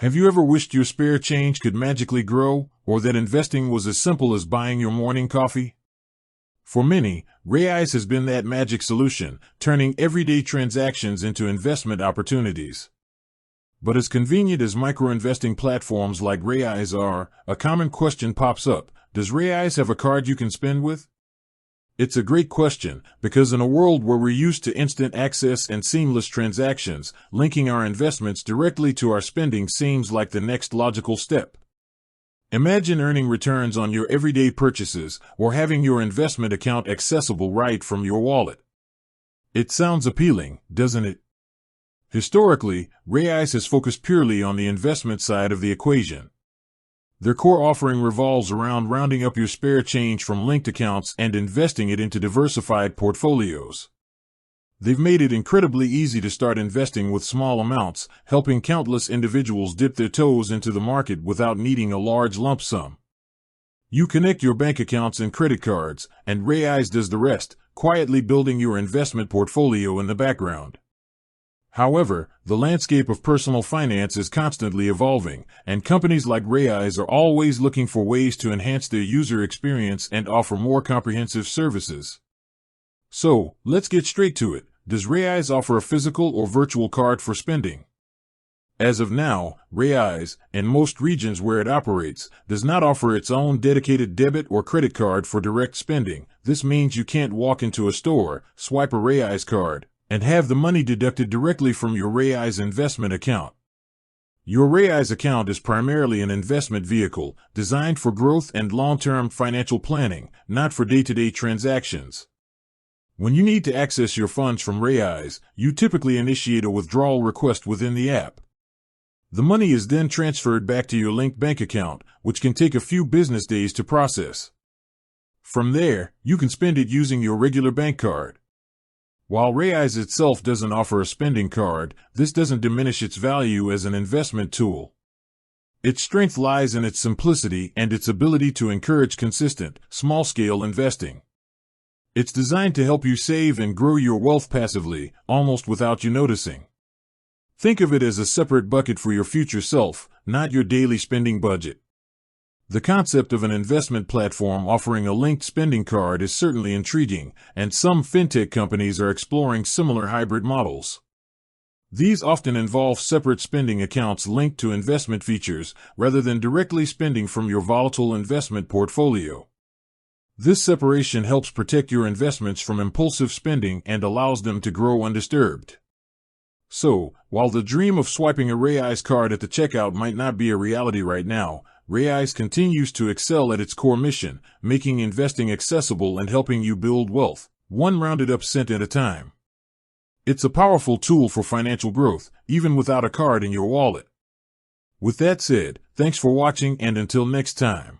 Have you ever wished your spare change could magically grow, or that investing was as simple as buying your morning coffee? For many, Raiz has been that magic solution, turning everyday transactions into investment opportunities. But as convenient as micro-investing platforms like Raiz are, a common question pops up: does Raiz have a card you can spend with? It's a great question, because in a world where we're used to instant access and seamless transactions, linking our investments directly to our spending seems like the next logical step. Imagine earning returns on your everyday purchases, or having your investment account accessible right from your wallet. It sounds appealing, doesn't it? Historically, Raiz has focused purely on the investment side of the equation. Their core offering revolves around rounding up your spare change from linked accounts and investing it into diversified portfolios. They've made it incredibly easy to start investing with small amounts, helping countless individuals dip their toes into the market without needing a large lump sum. You connect your bank accounts and credit cards, and Raiz does the rest, quietly building your investment portfolio in the background. However, the landscape of personal finance is constantly evolving, and companies like Raiz are always looking for ways to enhance their user experience and offer more comprehensive services. So, let's get straight to it. Does Raiz offer a physical or virtual card for spending? As of now, Raiz, in most regions where it operates, does not offer its own dedicated debit or credit card for direct spending. This means you can't walk into a store, swipe a Raiz card, and have the money deducted directly from your Raiz investment account. Your Raiz account is primarily an investment vehicle, designed for growth and long-term financial planning, not for day-to-day transactions. When you need to access your funds from Raiz, you typically initiate a withdrawal request within the app. The money is then transferred back to your linked bank account, which can take a few business days to process. From there, you can spend it using your regular bank card. While Raiz itself doesn't offer a spending card, this doesn't diminish its value as an investment tool. Its strength lies in its simplicity and its ability to encourage consistent, small-scale investing. It's designed to help you save and grow your wealth passively, almost without you noticing. Think of it as a separate bucket for your future self, not your daily spending budget. The concept of an investment platform offering a linked spending card is certainly intriguing, and some fintech companies are exploring similar hybrid models. These often involve separate spending accounts linked to investment features, rather than directly spending from your volatile investment portfolio. This separation helps protect your investments from impulsive spending and allows them to grow undisturbed. So, while the dream of swiping a Raiz card at the checkout might not be a reality right now, Raiz continues to excel at its core mission, making investing accessible and helping you build wealth, one rounded up cent at a time. It's a powerful tool for financial growth, even without a card in your wallet. With that said, thanks for watching, and until next time.